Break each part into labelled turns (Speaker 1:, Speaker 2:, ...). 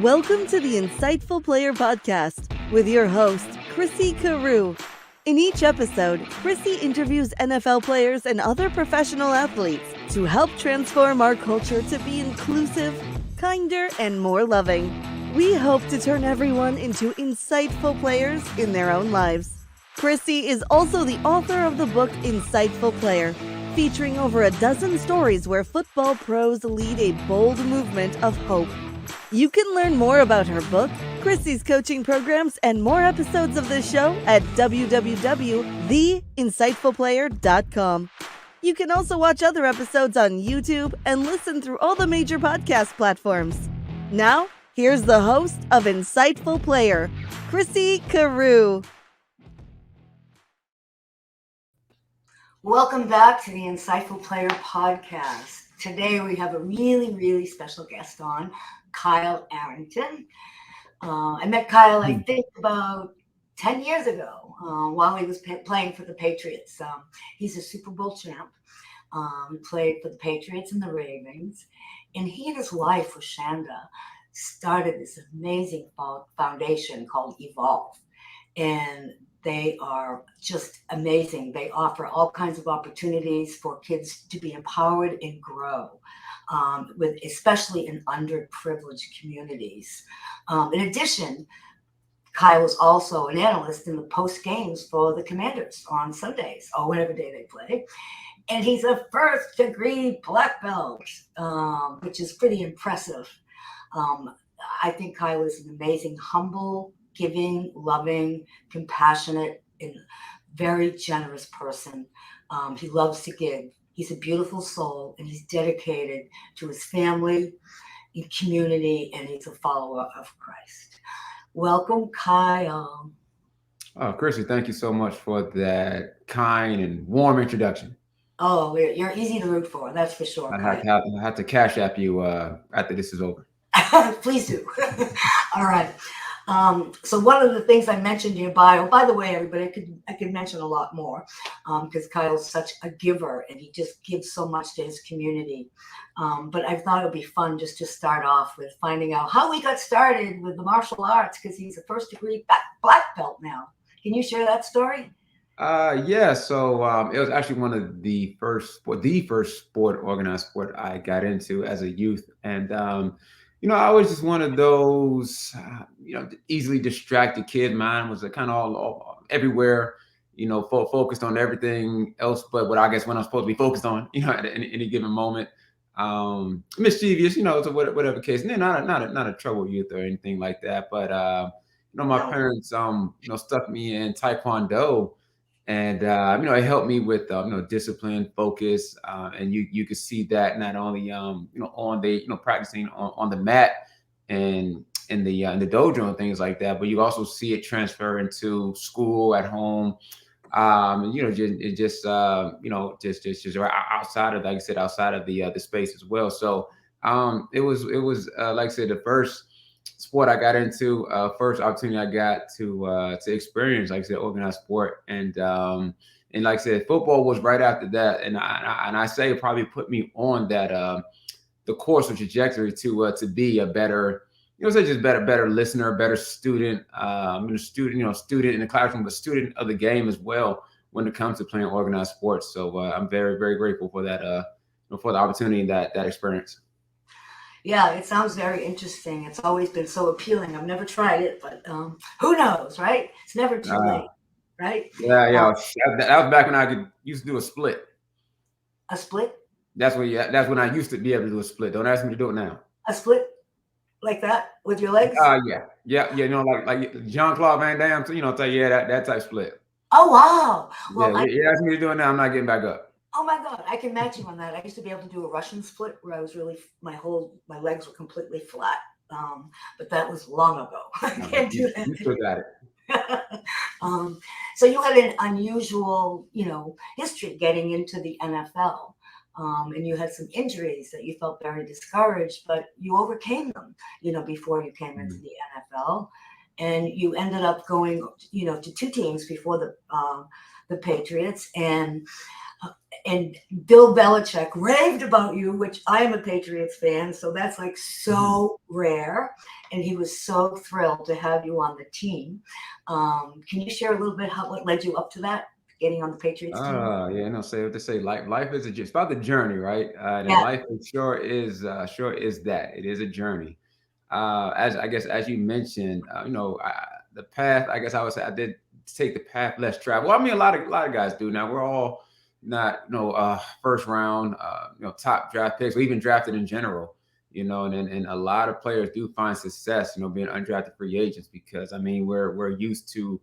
Speaker 1: Welcome to the Insightful Player Podcast with your host, Chrissy Carew. In each episode, Chrissy interviews NFL players and other professional athletes to help transform our culture to be inclusive, kinder, and more loving. We hope to turn everyone into insightful players in their own lives. Chrissy is also the author of the book Insightful Player, featuring over a dozen stories where football pros lead a bold movement of hope. You can learn more about her book, Chrissy's coaching programs, and more episodes of this show at www.theinsightfulplayer.com. You can also watch other episodes on YouTube and listen through all the major podcast platforms. Now, here's the host of Insightful Player, Chrissy Carew.
Speaker 2: Welcome back to the Insightful Player Podcast. Today we have a really special guest on, Kyle Arrington. I met Kyle, I think, about 10 years ago while he was playing for the Patriots. He's a Super Bowl champ. He played for the Patriots and the Ravens. And he and his wife, Rashanda, started this amazing foundation called Evolve. And they are just amazing. They offer all kinds of opportunities for kids to be empowered and grow, especially in underprivileged communities. In addition, Kyle is also an analyst in the post games for the Commanders on Sundays or whatever day they play. And he's a first-degree black belt, which is pretty impressive. I think Kyle is an amazing, humble, giving, loving, compassionate, and very generous person. He loves to give. He's a beautiful soul, and he's dedicated to his family and community, and he's a follower of Christ. Welcome, Kyle.
Speaker 3: Oh, Chrissy, thank you so much for that kind and warm introduction.
Speaker 2: Oh, you're easy to root for, that's for sure.
Speaker 3: I have to cash app you after this is over.
Speaker 2: Please do. All right. So one of the things I mentioned in your bio, by the way, everybody, I could mention a lot more because Kyle's such a giver and he just gives so much to his community. But I thought it would be fun just to start off with finding out how we got started with the martial arts, because he's a first-degree black belt now. Can you share that story?
Speaker 3: Yeah. So it was actually one of the first organized sport I got into as a youth. And I was just one of those, easily distracted kid. Mine was kind of all everywhere, focused on everything else, but what I'm supposed to be focused on, at any given moment. Mischievous, so whatever case. And then not a trouble youth or anything like that. But my parents, stuck me in Taekwondo, and it helped me with discipline, focus, and you could see that not only on the practicing on the mat and in the dojo and things like that, but you also see it transfer into school, at home, just right outside of, like I said, outside of the space as well. So it was like I said, the first sport I got into, first opportunity I got to experience, like I said, organized sport, and like I said, football was right after that, and I say it probably put me on that the course or trajectory to be a better, better listener, better student, student in the classroom, but student of the game as well when it comes to playing organized sports. So I'm very, very grateful for that, for the opportunity and that experience.
Speaker 2: Yeah, it sounds very interesting. It's always been so appealing. I've never tried it, but who knows, right? It's never too late, right?
Speaker 3: Yeah. That was back when I used to do a split.
Speaker 2: A split?
Speaker 3: That's when I used to be able to do a split. Don't ask me to do it now.
Speaker 2: A split like that with your legs?
Speaker 3: Yeah. Like Jean-Claude Van Damme. So that type split.
Speaker 2: Oh wow! Well,
Speaker 3: you ask me to do it now, I'm not getting back up.
Speaker 2: Oh my God, I can match you on that. I used to be able to do a Russian split where I was really, my legs were completely flat. But that was long ago. I can't do that.
Speaker 3: You still got it.
Speaker 2: So you had an unusual, history getting into the NFL. And you had some injuries that you felt very discouraged, but you overcame them, before you came into the NFL. And you ended up going, to two teams before the Patriots. And And Bill Belichick raved about you, which I am a Patriots fan, so that's like so rare. And he was so thrilled to have you on the team. Can you share a little bit what led you up to that, getting on the Patriots team?
Speaker 3: Yeah, no, say what they say. Life is it's about the journey, right? And
Speaker 2: Yeah.
Speaker 3: life sure is that. It is a journey. As I guess as you mentioned, the path. I guess I would say I did take the path less traveled. Well, I mean, a lot of guys do now. We're all not first round, top draft picks, or even drafted in general. And a lot of players do find success, being undrafted free agents because I mean we're used to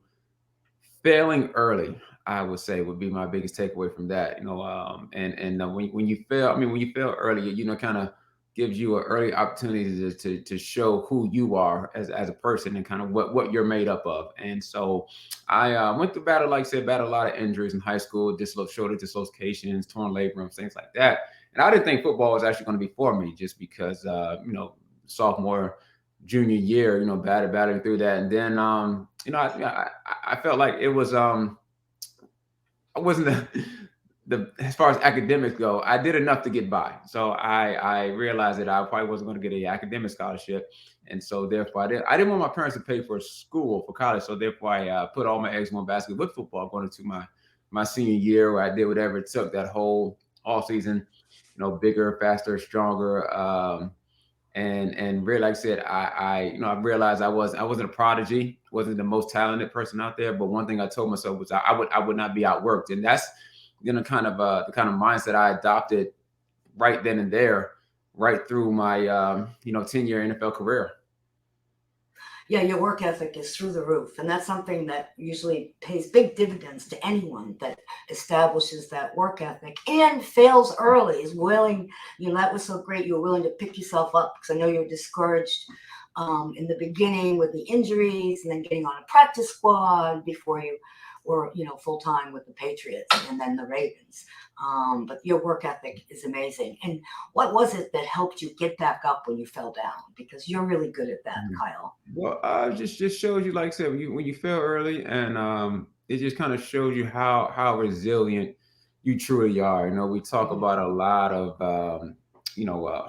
Speaker 3: failing early. I would say would be my biggest takeaway from that. When you fail, I mean, when you fail early, kind of gives you an early opportunity to show who you are as a person and kind of what you're made up of. And so I went through battle, like I said, battled a lot of injuries in high school, shoulder dislocations, torn labrums, things like that. And I didn't think football was actually going to be for me just because, sophomore, junior year, battling through that. And then, I felt like it was, I wasn't the as far as academics go, I did enough to get by. So I realized that I probably wasn't going to get an academic scholarship. And so therefore I didn't want my parents to pay for school, for college. So therefore I put all my eggs in one basket with football going into my senior year where I did whatever it took that whole all season, bigger, faster, stronger. And really, like I said, I realized I wasn't a prodigy, wasn't the most talented person out there. But one thing I told myself was I would not be outworked, and that's the kind of mindset I adopted right then and there, right through my 10-year NFL career.
Speaker 2: Yeah, your work ethic is through the roof. And that's something that usually pays big dividends to anyone that establishes that work ethic and fails early, is willing, that was so great. You were willing to pick yourself up because I know you were discouraged in the beginning with the injuries and then getting on a practice squad before you were, full-time with the Patriots and then the Ravens. But your work ethic is amazing. And what was it that helped you get back up when you fell down? Because you're really good at that, Kyle.
Speaker 3: Well, just shows you, like I said, when you fail early, and it just kind of shows you how resilient you truly are. We talk about a lot of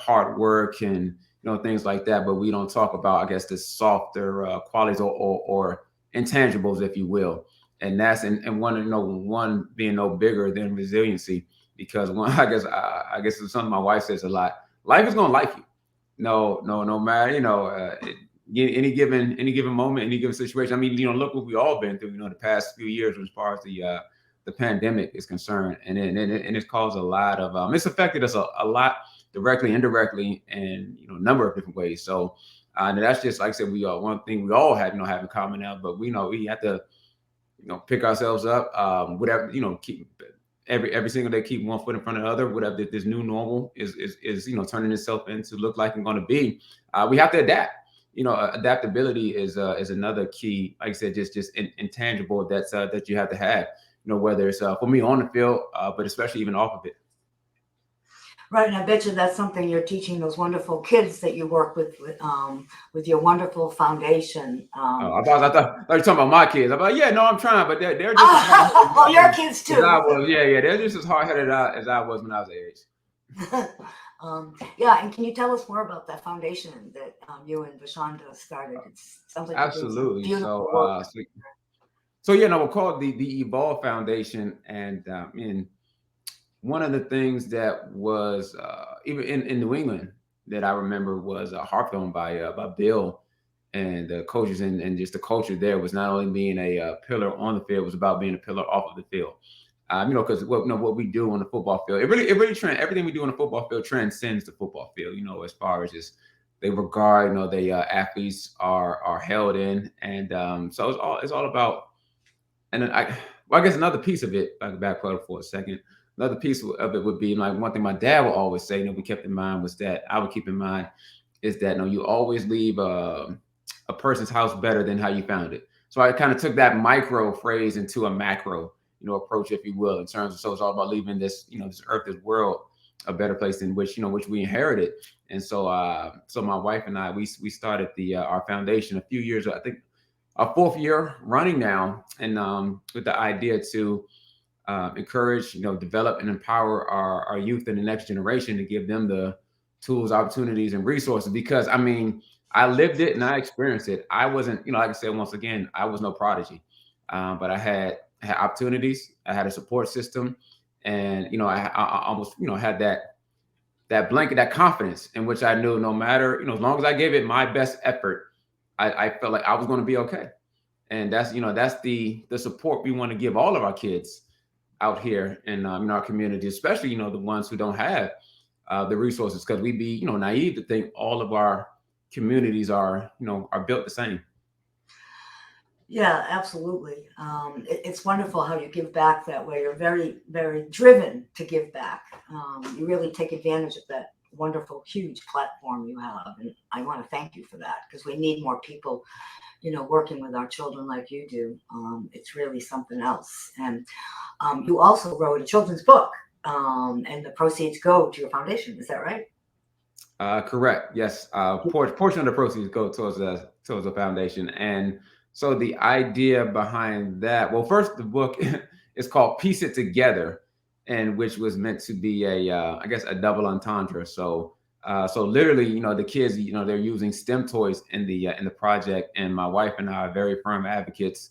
Speaker 3: hard work and things like that, but we don't talk about, I guess, the softer qualities or intangibles, if you will. And that's and one being no bigger than resiliency, because I guess it's something my wife says a lot. Life is gonna life you. No matter any given moment, any given situation. I mean, look what we all been through. The past few years as far as the pandemic is concerned, and it's caused a lot of it's affected us a lot directly, indirectly, and a number of different ways. So and that's just, like I said, one thing we all have in common now. But we have to pick ourselves up, whatever, keep every single day, keep one foot in front of the other, whatever this new normal is turning itself into look like and going to be. We have to adapt. Adaptability is another key, like I said, just intangible that you have to have, whether it's for me on the field, but especially even off of it.
Speaker 2: Right, and I bet you that's something you're teaching those wonderful kids that you work with your wonderful foundation.
Speaker 3: I thought you were talking about my kids. I'm like, yeah, no, I'm trying, but they're just
Speaker 2: well, your kids too.
Speaker 3: Yeah, they're just as hard-headed as I was when I was their age.
Speaker 2: Yeah, and can you tell us more about that foundation that you and Vashonda started? It sounds like
Speaker 3: absolutely.
Speaker 2: Beautiful work.
Speaker 3: We're called the Evolve Foundation, and one of the things that was even in New England that I remember was harped on by Bill and the coaches, and just the culture there was not only being a pillar on the field, it was about being a pillar off of the field. Because what we do on the football field, it really everything we do on the football field transcends the football field. As far as just they regard, the athletes are held in, and so it's all about. And then I guess another piece of it, if I can backpedal for a second. Another piece of it would be, like, one thing my dad would always say, we kept in mind, was that I would keep in mind is that you always leave a person's house better than how you found it. So I kind of took that micro phrase into a macro, approach, if you will, in terms of, so it's all about leaving this, this earth, this world, a better place than which we inherited. And so my wife and I, we started our foundation a few years, I think our fourth year running now, and with the idea to encourage, develop and empower our youth and the next generation to give them the tools, opportunities, and resources. Because I mean, I lived it and I experienced it. I wasn't, like I said, once again, I was no prodigy, but I had opportunities. I had a support system, and I almost had that blanket, that confidence in which I knew no matter, as long as I gave it my best effort, I felt like I was going to be okay. And that's the support we want to give all of our kids out here in our community, especially the ones who don't have the resources, because we'd be naive to think all of our communities are built the same.
Speaker 2: Yeah, absolutely. It's wonderful how you give back that way. You're very, very driven to give back. You really take advantage of that wonderful, huge platform you have. And I want to thank you for that, because we need more people, working with our children like you do. It's really something else. And you also wrote a children's book, and the proceeds go to your foundation. Is that right?
Speaker 3: Correct. Yes. Portion of the proceeds go towards the foundation. And so the idea behind that, well, first, the book is called Piece It Together, and which was meant to be I guess a double entendre. So literally, the kids, they're using STEM toys in the project, and my wife and I are very firm advocates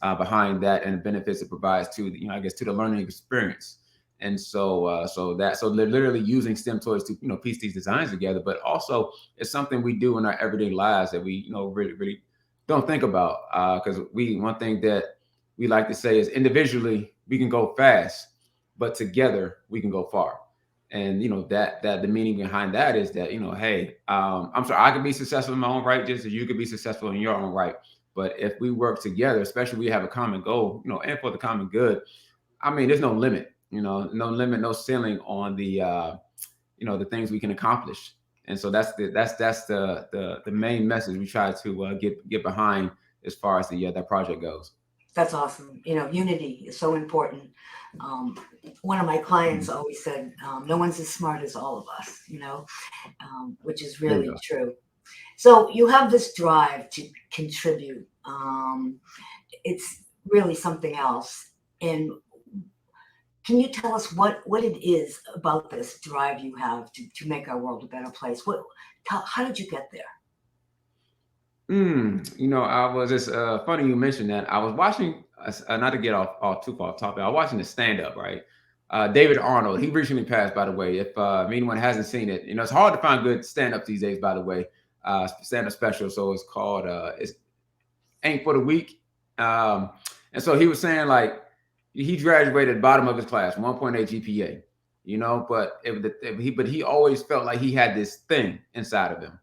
Speaker 3: behind that and the benefits it provides to I guess to the learning experience. And so they're literally using STEM toys to piece these designs together. But also, it's something we do in our everyday lives that we really don't think about, because one thing that we like to say is individually we can go fast, but together we can go far. And that the meaning behind that is that hey, I'm sorry, I could be successful in my own right just as you could be successful in your own right. But if we work together, especially we have a common goal, and for the common good, I mean, there's no limit, no limit, no ceiling on the the things we can accomplish. And so that's the main message we try to get behind as far as that project goes.
Speaker 2: That's awesome. Unity is so important. One of my clients always said, no one's as smart as all of us, which is really true. So you have this drive to contribute. It's really something else. And can you tell us what it is about this drive you have to make our world a better place? How did you get there?
Speaker 3: I was just funny you mentioned that. I was watching, not to get off too far off topic. I was watching the stand up, right? David Arnold. He recently passed, by the way. If anyone hasn't seen it, it's hard to find good stand up these days, by the way. Stand up special. So it's called it's Ain't for the Weak. And so he was saying, like, he graduated bottom of his class, 1.8 GPA, but he always felt like he had this thing inside of him.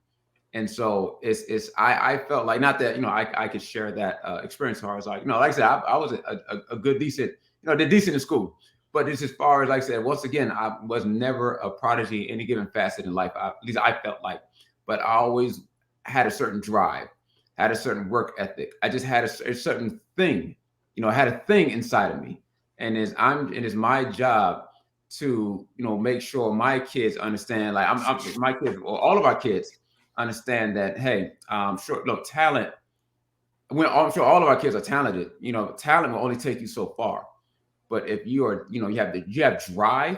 Speaker 3: And so I felt like, not that, I could share that experience as far as like I said, I was a good, decent, did decent in school, but it's as far as, like I said, once again, I was never a prodigy in any given facet in life. At least I felt like, but I always had a certain drive, had a certain work ethic. I just had a certain thing, I had a thing inside of me. And it's my job to, make sure my kids understand, like my kids, or all of our kids understand that, hey, sure, look, talent, I'm sure all of our kids are talented, talent will only take you so far. But if you are, you have drive,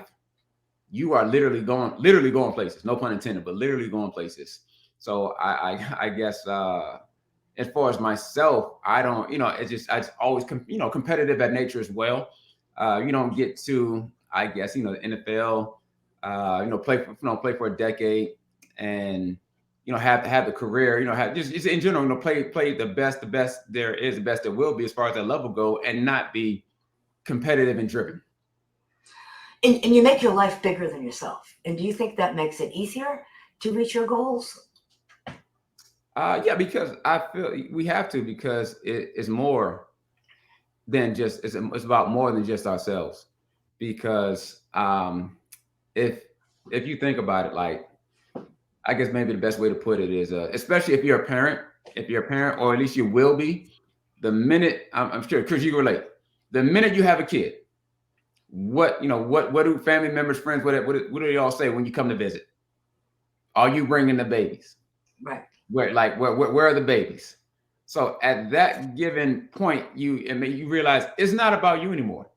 Speaker 3: you are literally going places, no pun intended, but literally going places. So I guess, as far as myself, I don't, it's just, I just always, competitive at nature as well. You don't get to, I guess, the NFL, play for a decade and, have the career, have just in general, play the best there is, the best there will be as far as that level go, and not be competitive and driven.
Speaker 2: And you make your life bigger than yourself. And do you think that makes it easier to reach your goals?
Speaker 3: Yeah, because I feel we have to, because it's more than just, it's about more than just ourselves. Because if you think about it, like, I guess maybe the best way to put it is, especially if you're a parent, or at least you will be, the minute, I'm sure, because you can relate, the minute you have a kid, what do family members, friends, what do they all say when you come to visit? Are you bringing the babies?
Speaker 2: Right.
Speaker 3: Where are the babies? So at that given point, you realize it's not about you anymore.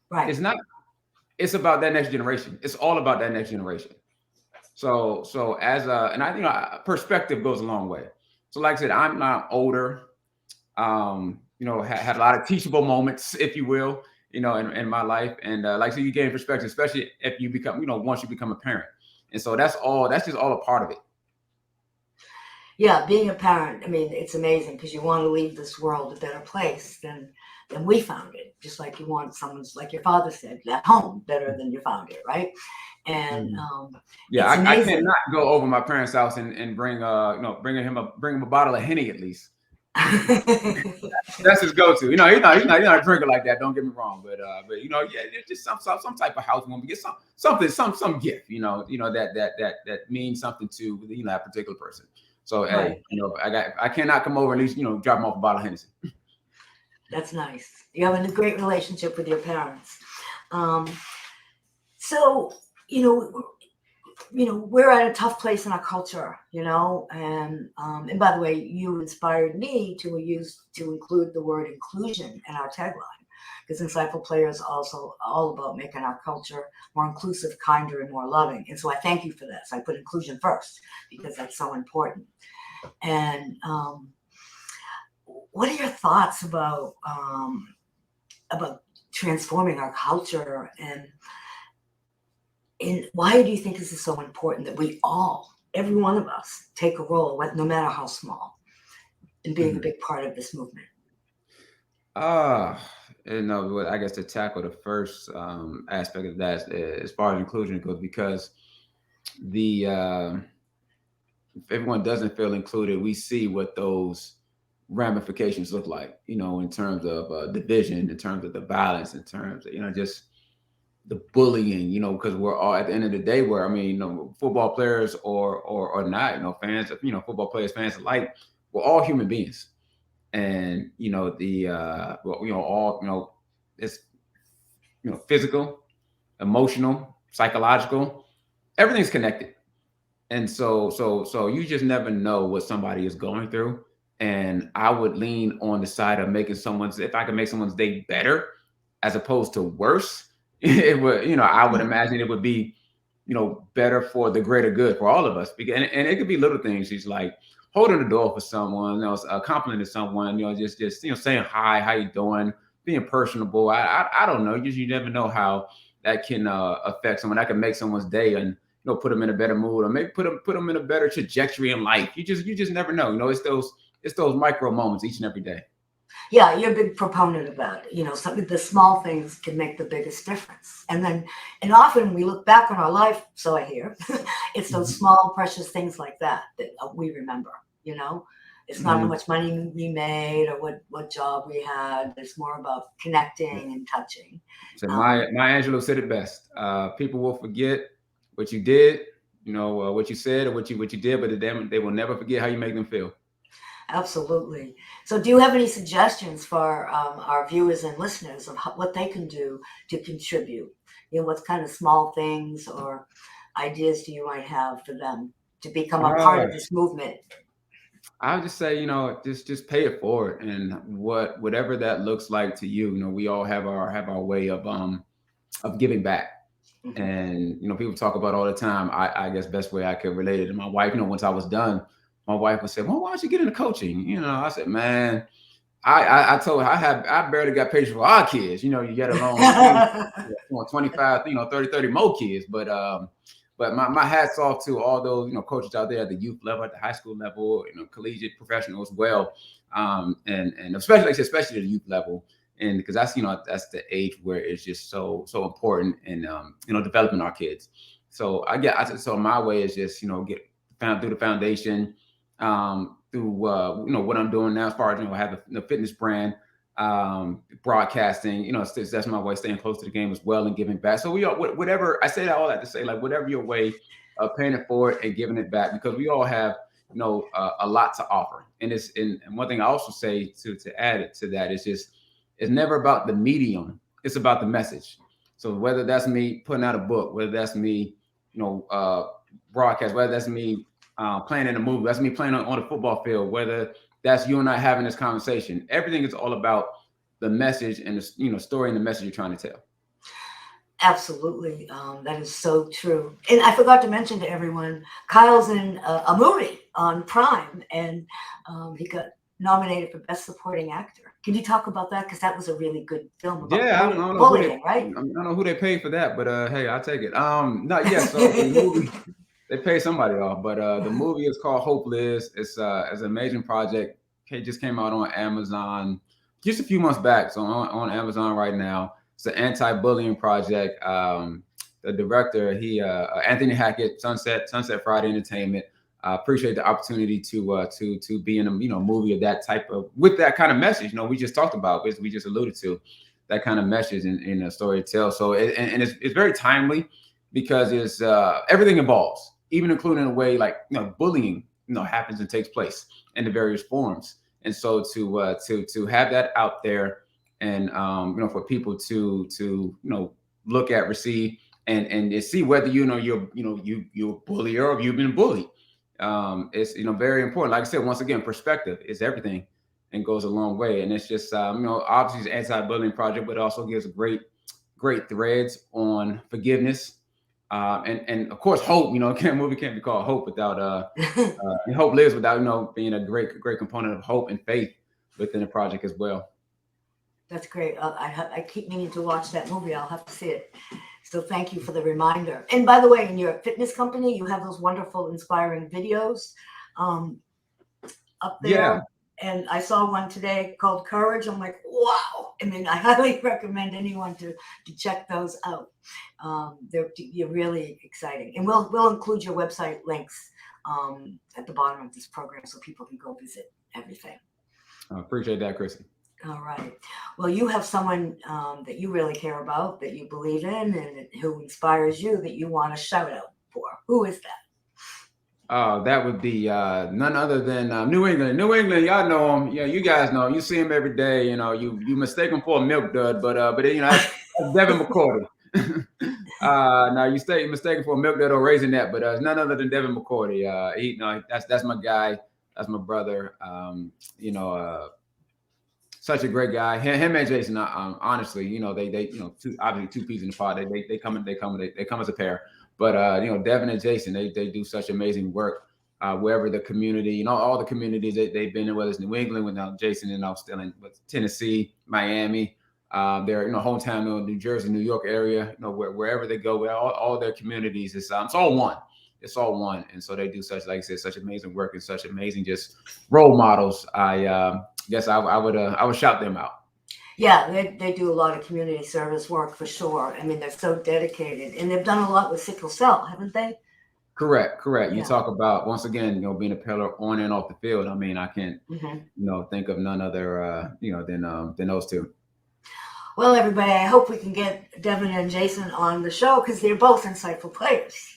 Speaker 2: Right.
Speaker 3: It's not. It's about that next generation. It's all about that next generation. So as a, and I, perspective goes a long way. So like I said, I'm not older. Had a lot of teachable moments, if you will, in my life. And like I said, you gain perspective, especially if you become, once you become a parent. And so that's just all a part of it.
Speaker 2: Yeah, being a parent, I mean, it's amazing because you want to leave this world a better place than we found it. Just like you want someone's, like your father said, at home better than you found it, right? And
Speaker 3: yeah, I cannot go over my parents' house and bring bring him a bottle of Henny at least. That's his go-to. He's not a drinker like that. Don't get me wrong, but it's just some type of housewarming. Get some gift. That means something to that particular person. So right. Hey, I cannot come over and at least drop him off a bottle of Hennessy.
Speaker 2: That's nice. You're having a great relationship with your parents. So we're at a tough place in our culture, and by the way, you inspired me to include the word inclusion in our tagline, because Insightful Player is also all about making our culture more inclusive, kinder, and more loving. And so I thank you for this. I put inclusion first because that's so important. And what are your thoughts about transforming our culture, and why do you think this is so important that we all, every one of us, take a role, no matter how small, in being a big part of this movement?
Speaker 3: I guess to tackle the first aspect of that, as far as inclusion goes, because if everyone doesn't feel included, we see what those ramifications look like, in terms of division, in terms of the violence, in terms of, just the bullying, because we're all, at the end of the day, football players or not, fans, football players, fans alike, we're all human beings. And, it's, physical, emotional, psychological, everything's connected. And so you just never know what somebody is going through. And I would lean on the side of if I can make someone's day better as opposed to worse, it would, I would imagine it would be, better for the greater good for all of us. And it could be little things. She's like holding the door for someone, complimenting someone, just saying hi, how you doing, being personable. I don't know. You never know how that can affect someone. That can make someone's day and put them in a better mood, or maybe put them in a better trajectory in life. You just never know. It's those micro moments each and every day.
Speaker 2: Yeah, you're a big proponent of that. The small things can make the biggest difference. And often we look back on our life, so I hear, it's those small, precious things like that we remember, It's not how much money we made or what job we had. It's more about connecting and touching.
Speaker 3: So Maya Angelou said it best. People will forget what you did, what you said or what you did, but they will never forget how you make them feel.
Speaker 2: Absolutely. So do you have any suggestions for our viewers and listeners of what they can do to contribute? What kind of small things or ideas do you might have for them to become a part of this movement?
Speaker 3: I would just say, just pay it forward, and whatever that looks like to you. We all have our way of giving back. Mm-hmm. And people talk about all the time. I guess best way I could relate it to my wife. Once I was done, my wife would say, "Well, why don't you get into coaching?" I said, "Man, I told her I barely got patience for our kids. You get along 25, 30 more kids. But my hat's off to all those coaches out there at the youth level, at the high school level, collegiate, professional as well, and especially the youth level, and because that's the age where it's just so important in developing our kids. So so my way is just get found through the foundation. Through what I'm doing now as far as I have the fitness brand, broadcasting, that's my way, staying close to the game as well and giving back. So whatever I say that all that to say, like whatever your way of paying it forward and giving it back, because we all have a lot to offer. And one thing I also say to add it to that is just it's never about the medium, it's about the message. So whether that's me putting out a book, whether that's me broadcast, whether that's me playing in a movie, that's me playing on the football field, whether that's you and I having this conversation, everything is all about the message and the story and the message you're trying to tell.
Speaker 2: Absolutely. That is so true. And I forgot to mention to everyone, Kyle's in a movie on Prime, and he got nominated for Best Supporting Actor. Can you talk about that? Because that was a really good film about
Speaker 3: Yeah, I don't know
Speaker 2: bullying, right?
Speaker 3: I don't know who they paid for that, but hey, I'll take it. No, yeah. So the movie, they paid somebody off, but the movie is called Hope Lives. It's an amazing project. It just came out on Amazon just a few months back, so on Amazon right now. It's an anti-bullying project. The director, Anthony Hackett, Sunset Friday Entertainment. I appreciate the opportunity to be in a movie of that type of, with that kind of message. We just talked about, we just alluded to that kind of message in a story to tell. So it's very timely because it's everything involves, even including a way like bullying happens and takes place in the various forms. And so to have that out there and for people to look at, receive, and see whether you're a bullier or you've been bullied. It's very important. Like I said, once again, perspective is everything and goes a long way. And it's just obviously it's an anti-bullying project, but it also gives great threads on forgiveness and of course hope. Movie can't be called Hope without Hope Lives without being a great component of hope and faith within the project as well.
Speaker 2: That's great. I keep meaning to watch that movie. I'll have to see it. So thank you for the reminder. And by the way, in your fitness company, you have those wonderful, inspiring videos up there.
Speaker 3: Yeah.
Speaker 2: And I saw one today called Courage. I'm like, wow. I mean, I highly recommend anyone to check those out. You're really exciting. And we'll include your website links at the bottom of this program so people can go visit everything.
Speaker 3: I appreciate that, Chrissy.
Speaker 2: All right. Well, you have someone that you really care about, that you believe in, and who inspires you, that you want to shout out for. Who is that?
Speaker 3: That would be none other than New England. New England, y'all know him. Yeah, you guys know him. You see him every day. You mistake him for a milk dud, but that's Devin McCourty. Now you mistaken for a milk dud or raisinette, but it's none other than Devin McCourty. That's my guy. That's my brother. Such a great guy. Him and Jason, honestly, they obviously two peas in the pod. They come as a pair. But Devin and Jason, they do such amazing work wherever the community, all the communities they've been in, whether it's New England, with Jason and I'm still in Tennessee, Miami, their hometown, New Jersey, New York area, wherever they go, all their communities, it's all one. It's all one. And so they do such, like I said, such amazing work and such amazing just role models. I guess I would shout them out.
Speaker 2: Yeah, they do a lot of community service work for sure. I mean, they're so dedicated, and they've done a lot with sickle cell, haven't they?
Speaker 3: Correct.
Speaker 2: Yeah.
Speaker 3: You talk about, once again, being a pillar on and off the field. I mean, I can't, think of none other, than those two.
Speaker 2: Well, everybody, I hope we can get Devin and Jason on the show because they're both insightful players,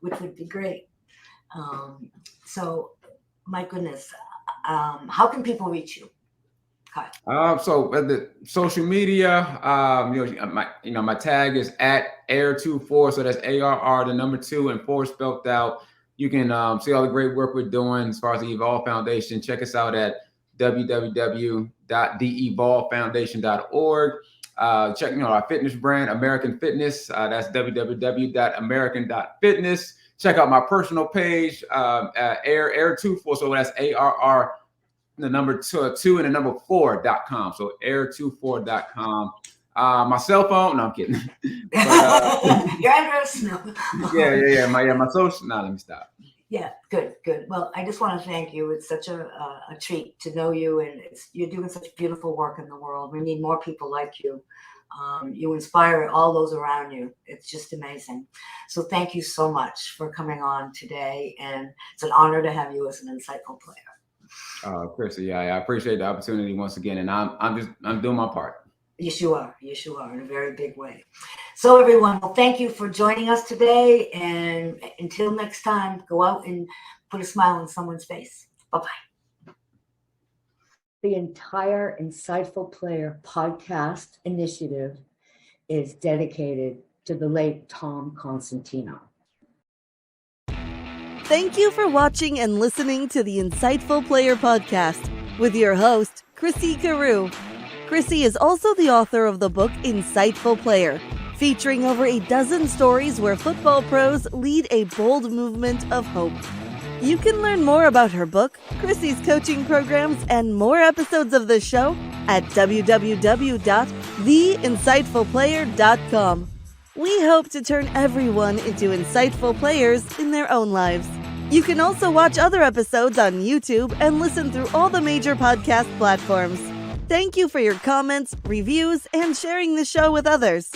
Speaker 2: which would be great. So, my goodness, how can people reach you, Kyle?
Speaker 3: So the social media, my tag is at Air24. So that's ARR, the number 2 and 4 spelled out. You can see all the great work we're doing as far as the Evolve Foundation. Check us out at www.theevolvefoundation.org. Check our fitness brand, American Fitness. That's www.american.fitness. Check out my personal page, Air24. So that's ARR, the number 2 and the number 4.com. So Air24.com. My cell phone. No, I'm kidding. But,
Speaker 2: your address? No.
Speaker 3: Yeah. My social. No, let me stop.
Speaker 2: Yeah, good. Well, I just want to thank you. It's such a treat to know you, and you're doing such beautiful work in the world. We need more people like you. You inspire all those around you. It's just amazing. So thank you so much for coming on today, and it's an honor to have you as an insightful player.
Speaker 3: Chrissy, I appreciate the opportunity once again, and I'm doing my part.
Speaker 2: Yes, you are in a very big way. So everyone, well, thank you for joining us today. And until next time, go out and put a smile on someone's face. Bye-bye. The entire Insightful Player podcast initiative is dedicated to the late Tom Constantino.
Speaker 1: Thank you for watching and listening to the Insightful Player podcast with your host, Chrissy Carew. Chrissy is also the author of the book Insightful Player, featuring over a dozen stories where football pros lead a bold movement of hope. You can learn more about her book, Chrissy's coaching programs, and more episodes of the show at www.theinsightfulplayer.com. We hope to turn everyone into insightful players in their own lives. You can also watch other episodes on YouTube and listen through all the major podcast platforms. Thank you for your comments, reviews, and sharing the show with others.